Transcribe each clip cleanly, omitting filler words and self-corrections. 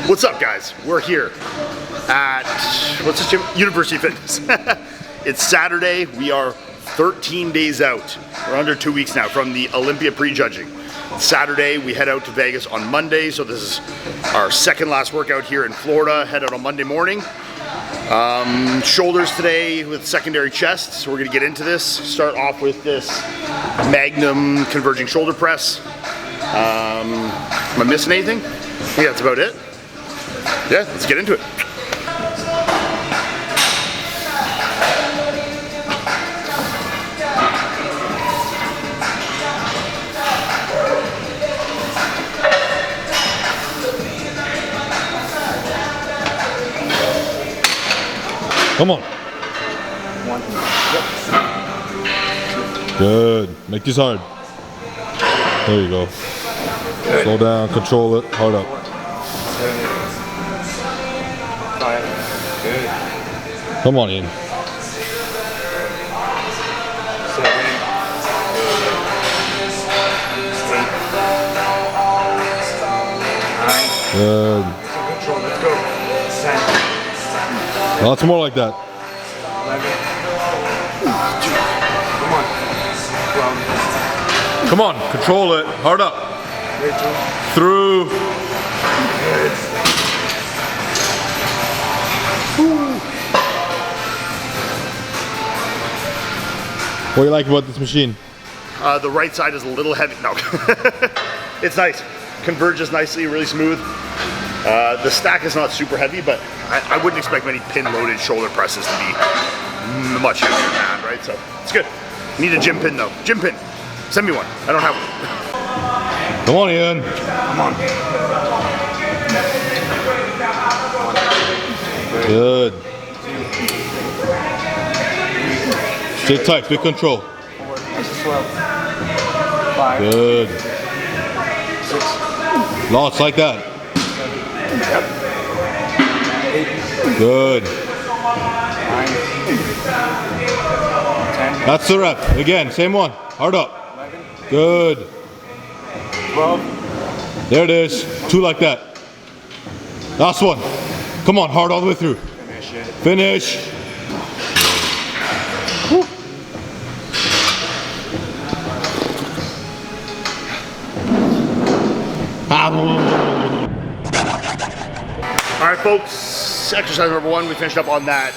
What's up, guys? We're here at, what's this gym? University Fitness. It's Saturday. We are 13 days out. We're under 2 weeks now from the Olympia pre-judging. Saturday, we head out to Vegas on Monday, so this is our second last workout here in Florida. Head out on Monday morning. Shoulders today with secondary chest, so we're gonna get into this. Start off with this Magnum converging shoulder press. Am I missing anything? I think that's about it. Yeah, let's get into it. Come on. Good. Make this hard. There you go. Good. Slow down, control it, hard up. Good. Come on, Iain. 7. Good. Control. Let's go. 10. Lots more like that. 11. Come on. 12. Come on, control it, hard up. Through. Good. What do you like about this machine? The right side is a little heavy. No, it's nice. Converges nicely, really smooth. The stack is not super heavy, but I wouldn't expect many pin-loaded shoulder presses to be much heavier than that, right? So it's good. Need a gym pin though. Gym pin. Send me one. I don't have one. Come on, Iain. Come on. Good. Stay tight, big control. 4. 12. 5. Good. 6. Lots like that. 8. Good. 9. 10. That's the rep. Again, same one. Hard up. 11. Good. 12. There it is. 2 like that. Last one. Come on, hard all the way through. Finish it. Finish. Woo. All right, folks. Exercise number 1. We finished up on that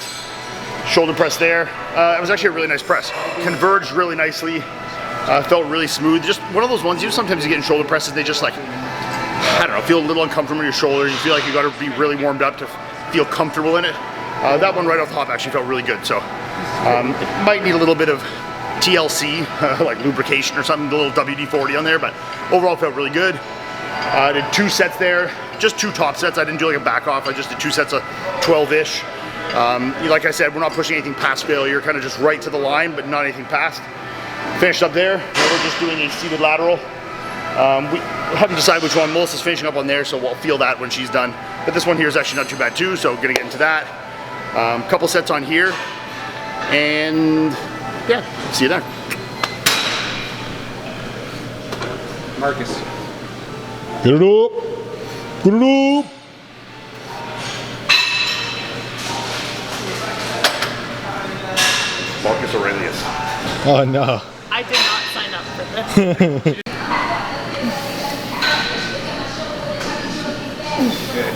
shoulder press there. It was actually a really nice press. Converged really nicely. Felt really smooth. Just one of those ones, sometimes you get in shoulder presses, they just like, I don't know, feel a little uncomfortable in your shoulders. You feel like you got to be really warmed up to feel comfortable in it. That one right off the hop actually felt really good. So it might need a little bit of TLC, like lubrication or something, a little WD-40 on there, but overall felt really good. I did 2 sets there, just 2 top sets. I didn't do like a back off. I just did 2 sets of 12-ish. Like I said, we're not pushing anything past failure, kind of just right to the line, but not anything past. Finished up there. Now we're just doing a seated lateral. We haven't decided which one. Melissa's finishing up on there, so we'll feel that when she's done. But this one here is actually not too bad too, so gonna get into that. Couple sets on here, and yeah, see you there. Marcus. Get it up. Get it up. Marcus Aurelius. Oh no. I did not sign up for this. Good.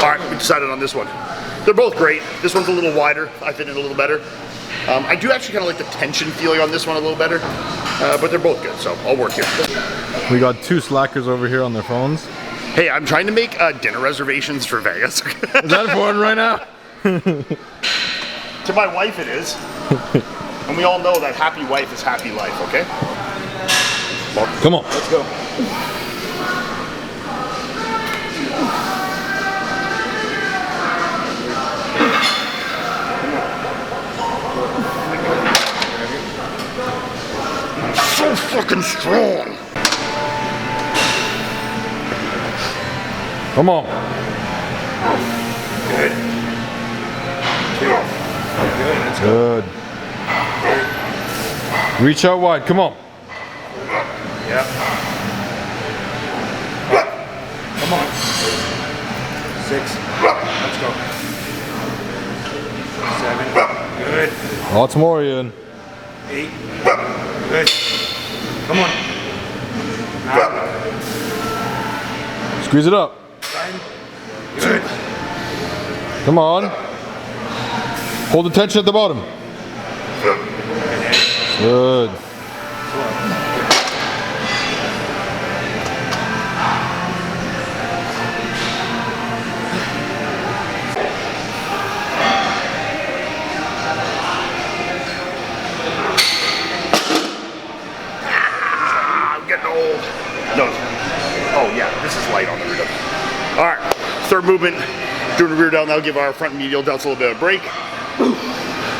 All right, we decided on this one. They're both great. This one's a little wider. I fit in a little better. I do actually kind of like the tension feeling on this one a little better, but they're both good, so I'll work here. We got 2 slackers over here on their phones. Hey, I'm trying to make dinner reservations for Vegas. Is that important right now? To my wife it is. And we all know that happy wife is happy life, okay? Come on. Let's go. So fucking strong. Come on. Good. 2. Good. Reach out wide. Come on. Yep. Come on. 6. Let's go. 7. Good. Lots more, Ian. 8. Good. Come on. 9. Squeeze it up. 10. Good. Come on. Hold the tension at the bottom. Good. I'm getting old. No. Oh yeah, this is light on the rear delt. All right, third movement, doing the rear delt. Now give our front medial delts a little bit of a break.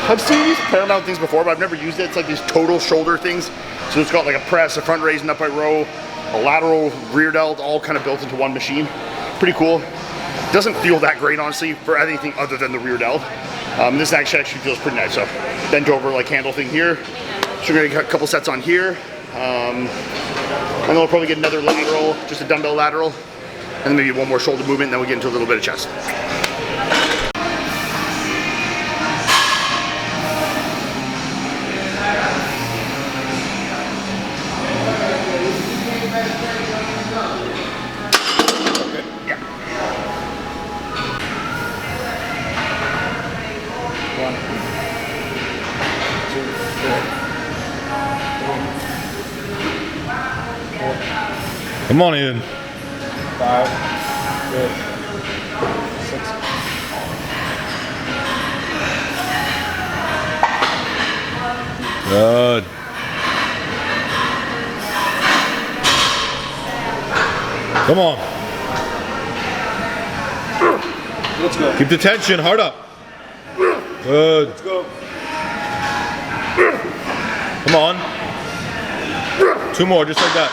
I've seen these Paramount things before, but I've never used it. It's like these total shoulder things. So it's got like a press, a front raise and upright row, a lateral rear delt, all kind of built into one machine. Pretty cool. Doesn't feel that great, honestly, for anything other than the rear delt. This actually feels pretty nice. So bent over like handle thing here. So we're gonna get a couple sets on here. And then we'll probably get another lateral, just a dumbbell lateral. And then maybe one more shoulder movement, and then we'll get into a little bit of chest. Come on, Ian. 5. Good. 6. Good. Come on. Let's go. Keep the tension. Hard up. Good. Let's go. Come on. 2 more, just like that.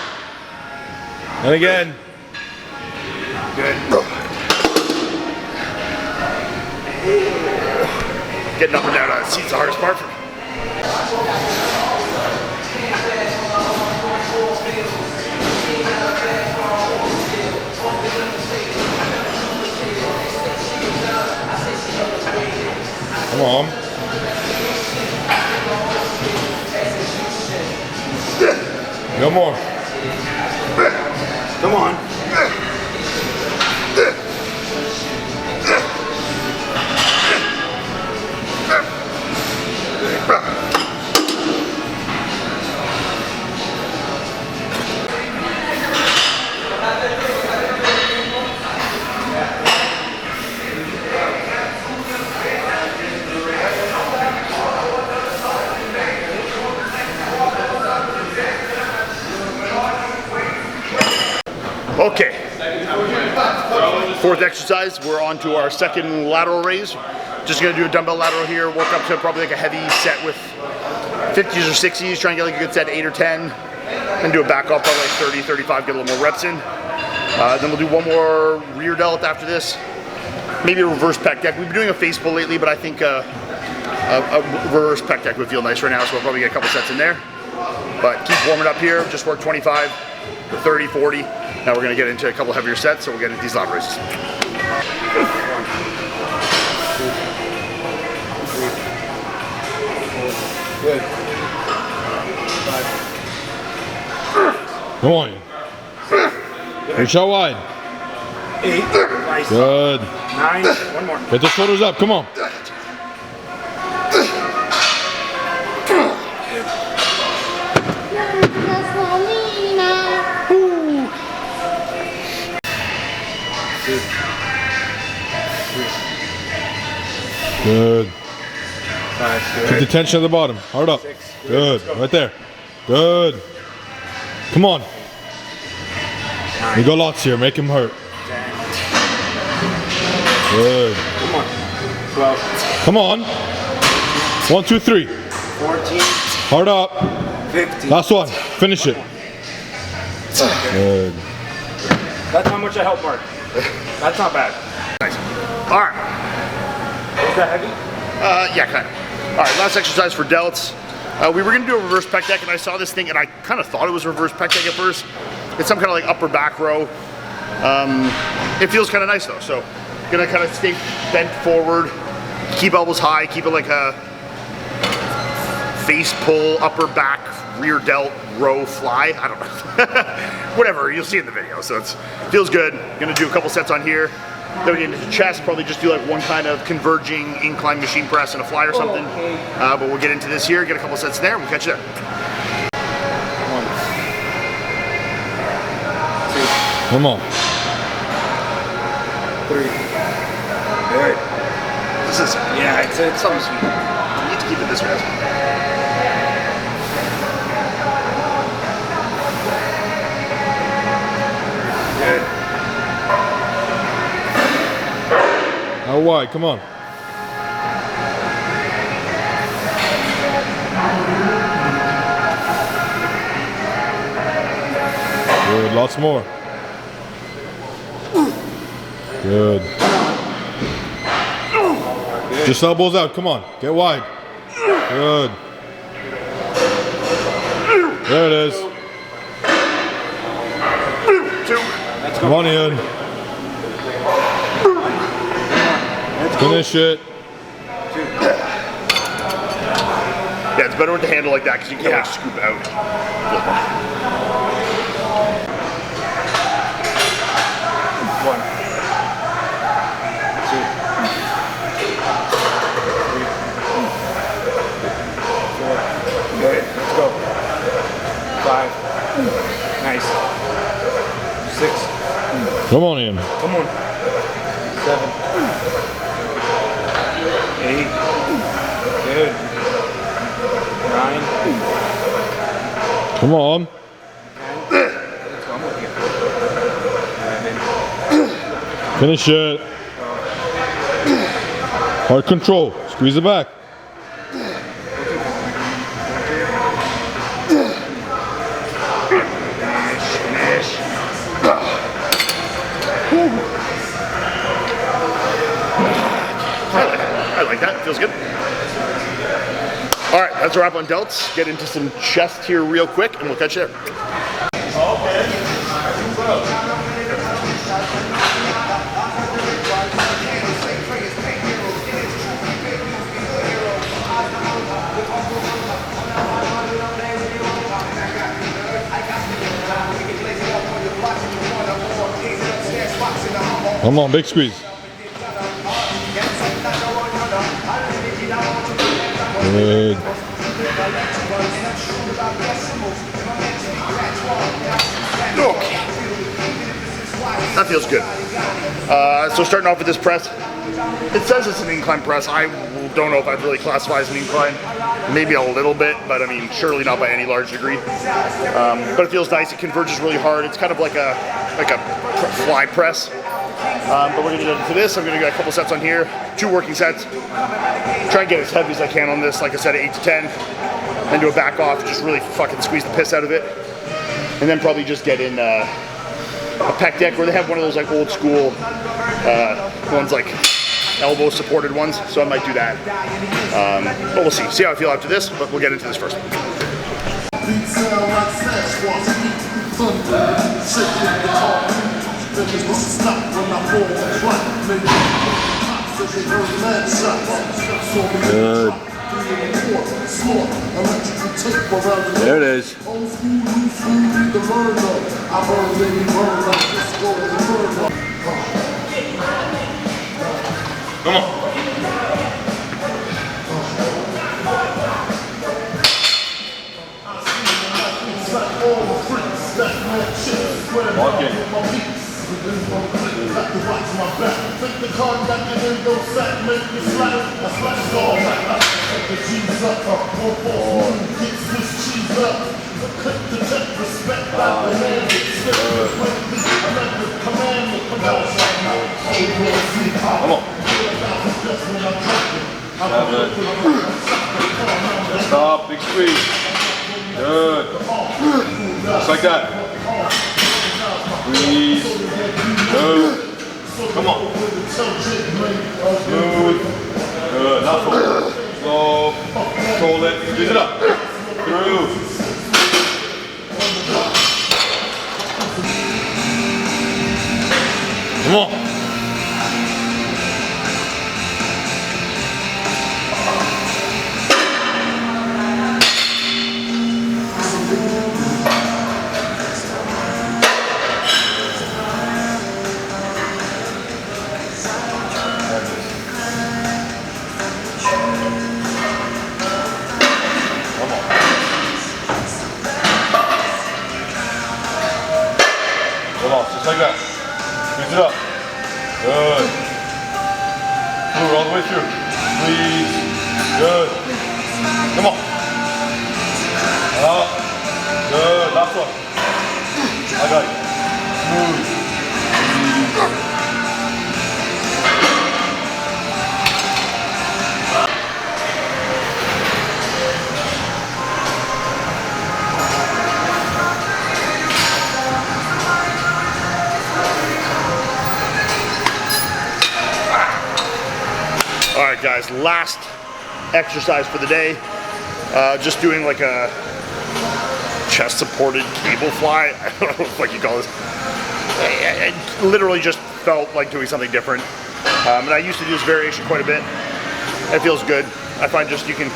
And again. Good. Getting up and down on the seat's the hardest part for me. Come on. No more. Come on. Okay. Fourth exercise, we're on to our second lateral raise. Just gonna do a dumbbell lateral here, work up to probably like a heavy set with 50s or 60s, try and get like a good set, 8 or 10, and do a back up probably like 30, 35, get a little more reps in. Then we'll do one more rear delt after this. Maybe a reverse pec deck. We've been doing a face pull lately, but I think a reverse pec deck would feel nice right now, so we'll probably get a couple sets in there. But keep warming up here, just work 25, 30, 40. Now we're gonna get into a couple heavier sets, so we'll get into these lateral raises. 1, 2, 3, 4. Good. 5. Come on. Reach out wide. 8. Nice. Good. 9. One more. Get the shoulders up. Come on. Good. 5. Keep Good. the tension at the bottom. Hard up. 6. Good. Right there. Good. Come on. We got lots here. Make him hurt. 10. Good. Come on. 12. Come on. 1, 2, 3. 14. Hard up. 15. Last one. Finish it. Good. That's how much I help Mark. That's not bad. Nice. All right. Is that heavy? Yeah, kind of. All right, last exercise for delts. We were gonna do a reverse pec deck, and I saw this thing, and I kind of thought it was a reverse pec deck at first. It's some kind of like upper back row. It feels kind of nice though, so gonna kind of stay bent forward, keep elbows high, keep it like a face pull, upper back, rear delt, row fly. I don't know. Whatever, you'll see in the video. So it feels good. Gonna do a couple sets on here. Then we get into chest, probably just do like one kind of converging incline machine press and a fly or something. But we'll get into this here, get a couple sets there, and we'll catch you there. 1, 2, Come on. 3. Good. This is, Yeah, it's something sweet. you need to keep it this way. Good. How wide? Come on. Good. Lots more. Good. Just elbows out. Come on. Get wide. Good. There it is. 2. Come on, Iain. Finish it. Yeah, it's better with the handle like that because you can like scoop out. 1, 2, 3, 4. Good. Let's go. 5. Nice. 6. Come on, Iain. Come on. 7. 8. Good. 9. Come on. 10. Let's go. I'm with you. 11. Finish it. Hard control. Squeeze it back. I like that, feels good. All right, that's a wrap on delts. Get into some chest here real quick and we'll catch you there. Come on, big squeeze. Good. Okay. That feels good. So starting off with this press, it says it's an incline press. I don't know if I'd really classify as an incline. Maybe a little bit, but I mean, surely not by any large degree. But it feels nice. It converges really hard. It's kind of like a fly press. But we're gonna get into this. I'm gonna get a couple sets on here, 2 working sets. Try and get as heavy as I can on this. Like I said, 8 to 10. Then do a back off, just really fucking squeeze the piss out of it. And then probably just get in a pec deck where they have one of those like old school ones, like elbow supported ones. So I might do that. But we'll see. See how I feel after this, but we'll get into this first. Good. There it is. Come on. Walking. Come on. 7. Stop, big squeeze. Good. Just like that. Squeeze. Good. Come on. Smooth. Good. Not forward. Slow. Squeeze it up. Through. Come on. Just like that. Squeeze it up. Good. Move all the way through. Squeeze. Good. Come on. Up. Good. Last one. I got you. Smooth. All right, guys, last exercise for the day. Just doing like a chest supported cable fly. I don't know what you call this. I literally just felt like doing something different. And I used to do this variation quite a bit. It feels good. I find just you can,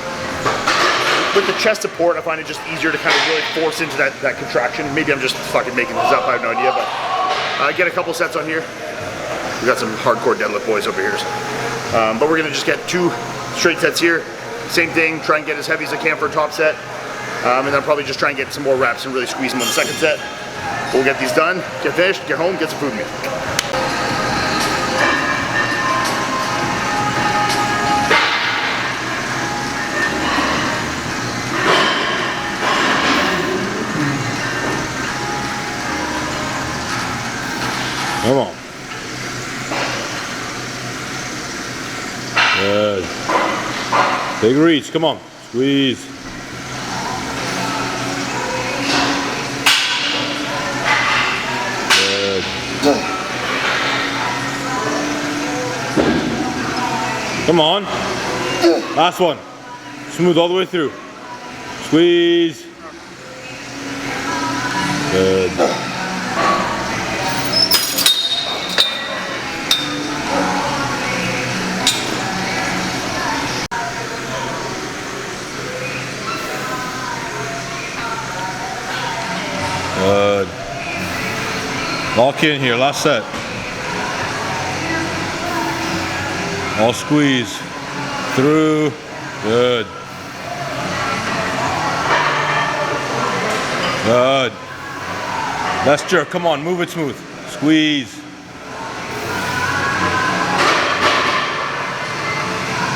with the chest support, I find it just easier to kind of really force into that contraction. Maybe I'm just fucking making this up, I have no idea, but get a couple sets on here. We got some hardcore deadlift boys over here. But we're gonna just get 2 straight sets here. Same thing, try and get as heavy as I can for a top set. And then probably just try and get some more reps and really squeeze them on the second set. We'll get these done, get finished, get home, get some food in me. Come on. Good. Big reach, come on. Squeeze. Good. Come on. Last one. Smooth all the way through. Squeeze. Good. Good. Lock in here, last set. All squeeze. Through. Good. Good. Last jerk, come on, move it smooth. Squeeze.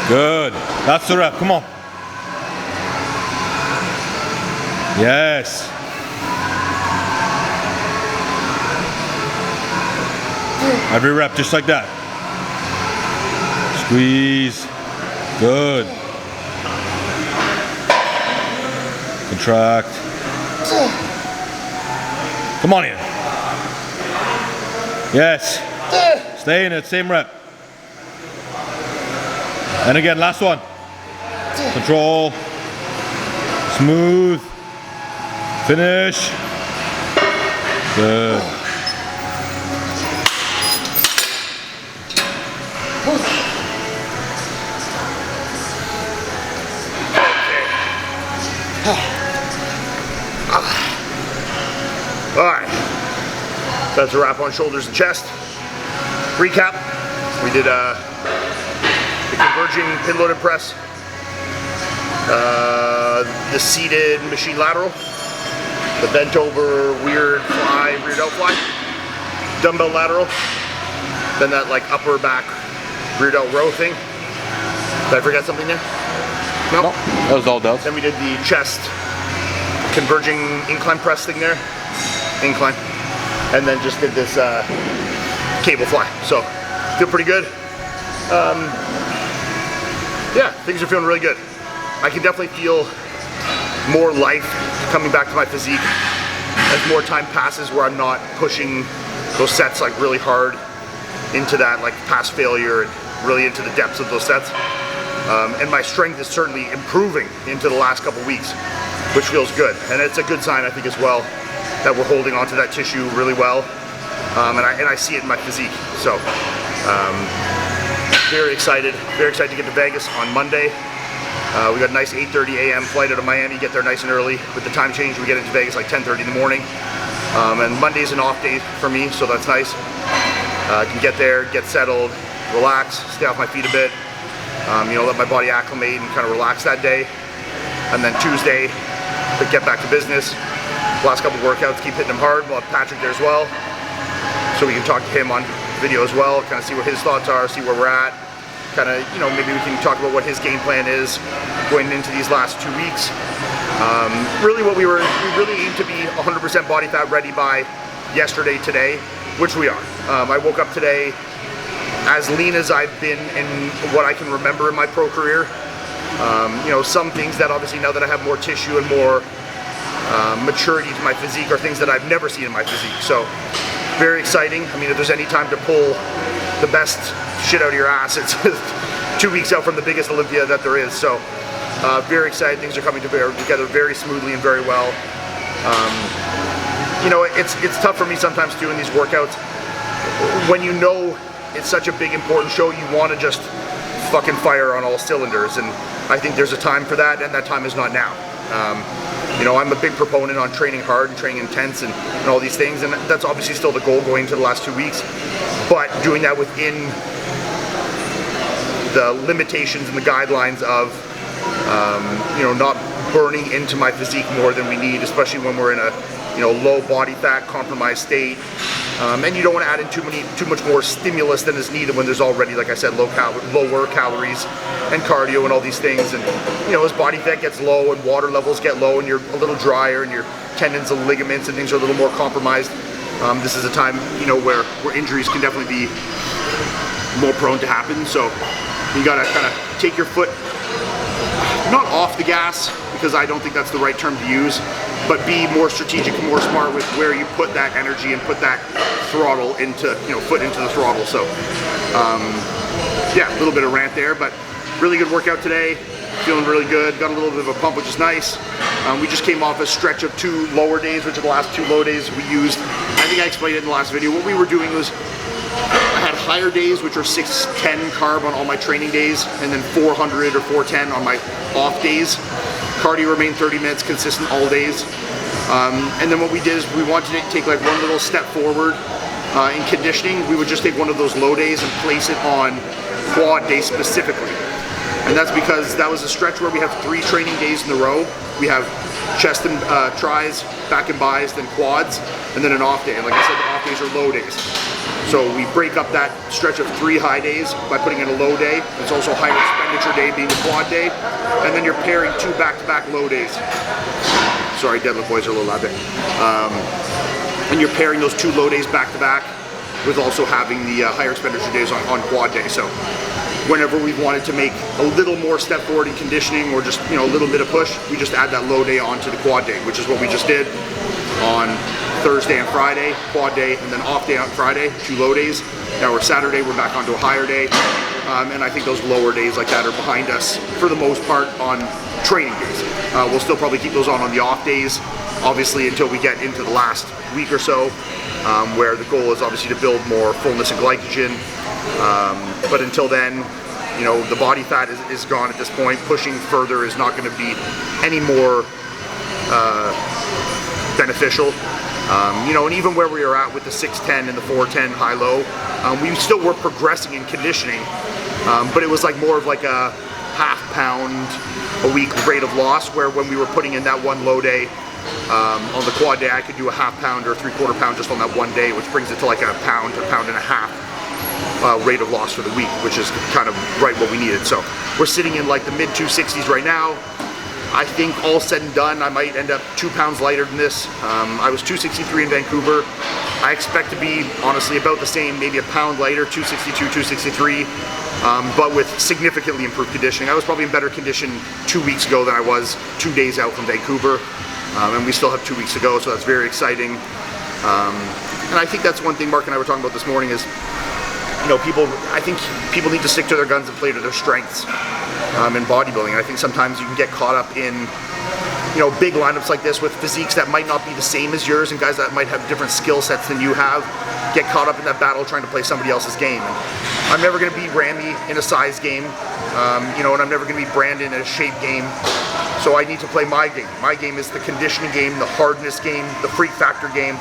Good. That's the rep, come on. Yes. Every rep, just like that. Squeeze. Good. Contract. Come on, Iain. Yes. Stay in it, same rep. And again, last one. Control. Smooth. Finish. Good. Alright, that's a wrap on shoulders and chest. Recap, we did the converging pin loaded press, the seated machine lateral, the bent over weird fly, rear delt fly, dumbbell lateral, then that like upper back rear delt row thing. Did I forget something there? No. Nope, that was all delts. Then we did the chest converging incline press thing there. Incline, and then just did this cable fly. So feel pretty good. Yeah, things are feeling really good. I can definitely feel more life coming back to my physique as more time passes, where I'm not pushing those sets like really hard into that like past failure and really into the depths of those sets. And my strength is certainly improving into the last couple weeks, which feels good. And it's a good sign, I think, as well, that we're holding onto that tissue really well. And I see it in my physique. So very excited to get to Vegas on Monday. We got a nice 8:30 a.m. flight out of Miami, get there nice and early. With the time change, we get into Vegas like 10:30 in the morning. And Monday's an off day for me, so that's nice. I can get there, get settled, relax, stay off my feet a bit, you know, let my body acclimate and kind of relax that day. And then Tuesday, get back to business. Last couple workouts, keep hitting them hard. We'll have Patrick there as well, so we can talk to him on video as well, kind of see what his thoughts are, see where we're at. Kind of, you know, maybe we can talk about what his game plan is going into these last 2 weeks. Really we really aim to be 100% body fat ready by yesterday, today, which we are. I woke up today as lean as I've been in what I can remember in my pro career. You know, some things that obviously now that I have more tissue and more maturity to my physique are things that I've never seen in my physique. So very exciting. I mean, if there's any time to pull the best shit out of your ass, it's 2 weeks out from the biggest Olympia that there is. So very excited. Things are coming together very smoothly and very well. You know, it's tough for me sometimes doing these workouts when you know it's such a big important show. You want to just fucking fire on all cylinders, and I think there's a time for that, and that time is not now. You know, I'm a big proponent on training hard and training intense and all these things, and that's obviously still the goal going into the last 2 weeks, but doing that within the limitations and the guidelines of you know, not burning into my physique more than we need, especially when we're in a, you know, low body fat compromised state. And you don't want to add in too much more stimulus than is needed when there's already, like I said, lower calories and cardio and all these things. And you know, as body fat gets low and water levels get low and you're a little drier and your tendons and ligaments and things are a little more compromised, this is a time, you know, where injuries can definitely be more prone to happen. So you gotta kind of take your foot not off the gas, because I don't think that's the right term to use, but be more strategic and more smart with where you put that energy and put that throttle into, you know, foot into the throttle. So yeah, a little bit of rant there, but really good workout today. Feeling really good, got a little bit of a pump, which is nice. We just came off a stretch of 2 lower days, which are the last 2 low days we used. I think I explained it in the last video. What we were doing was I had higher days, which are 610 carb on all my training days, and then 400 or 410 on my off days. Cardio remained 30 minutes consistent all days. And then what we did is we wanted to take like one little step forward in conditioning. We would just take one of those low days and place it on quad day specifically. And that's because that was a stretch where we have 3 training days in a row. We have chest and tris, back and bis, then quads, and then an off day. And like I said, the off days are low days. So we break up that stretch of 3 high days by putting in a low day. It's also a higher expenditure day being the quad day. And then you're pairing 2 back-to-back low days. Sorry, deadlift boys are a little loud there. And you're pairing those 2 low days back-to-back with also having the higher expenditure days on quad day. So whenever we wanted to make a little more step forward in conditioning or just, you know, a little bit of push, we just add that low day onto the quad day, which is what we just did on Thursday and Friday, quad day, and then off day on Friday, 2 low days. Now we're Saturday, we're back onto a higher day. And I think those lower days like that are behind us for the most part on training days. We'll still probably keep those on the off days, obviously, until we get into the last week or so, where the goal is obviously to build more fullness and glycogen. But until then, you know, the body fat is gone at this point. Pushing further is not going to be any more beneficial. You know, and even where we were at with the 610 and the 410 high-low, we still were progressing in conditioning, but it was like more of like a ½ pound a week rate of loss, where when we were putting in that one low day on the quad day, I could do a ½ pound or 3/4 pound just on that one day, which brings it to like a pound to pound and a half rate of loss for the week, which is kind of right what we needed. So we're sitting in like the mid 260s right now. I think all said and done, I might end up 2 pounds lighter than this. I was 263 in Vancouver. I expect to be honestly about the same, maybe a pound lighter, 262, 263, but with significantly improved conditioning. I was probably in better condition 2 weeks ago than I was 2 days out from Vancouver, and we still have 2 weeks to go, so that's very exciting. And I think that's one thing Mark and I were talking about this morning is I think people need to stick to their guns and play to their strengths in bodybuilding. I think sometimes you can get caught up in big lineups like this with physiques that might not be the same as yours, and guys that might have different skill sets than you have get caught up in that battle trying to play somebody else's game. And I'm never going to beat Ramy in a size game, and I'm never going to beat Brandon in a shape game. So I need to play my game. My game is the conditioning game, the hardness game, the freak factor game,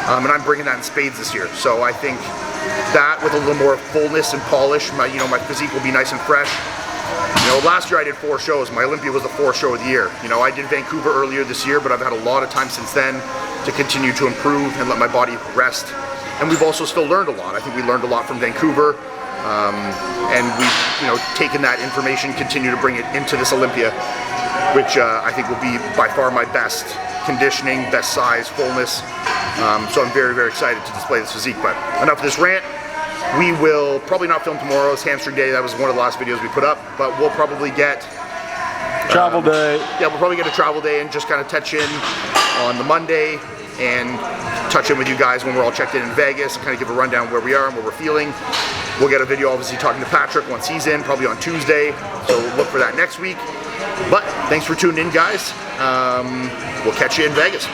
and I'm bringing that in spades this year. So I think that with a little more fullness and polish, my physique will be nice and fresh. Last year I did 4 shows. My Olympia was the 4th show of the year. I did Vancouver earlier this year, but I've had a lot of time since then to continue to improve and let my body rest. And we've also still learned a lot. I think we learned a lot from Vancouver, and we've taken that information, continue to bring it into this Olympia, which I think will be by far my best conditioning, best size, fullness. So I'm very, very excited to display this physique. But enough of this rant. We will probably not film tomorrow. It's hamstring day. That was one of the last videos we put up, but we'll probably get Travel day. Yeah, we'll probably get a travel day and just kind of touch in on the Monday and touch in with you guys when we're all checked in Vegas, kind of give a rundown where we are and what we're feeling. We'll get a video obviously talking to Patrick once he's in, probably on Tuesday, so look for that next week. But thanks for tuning in, guys. We'll catch you in Vegas.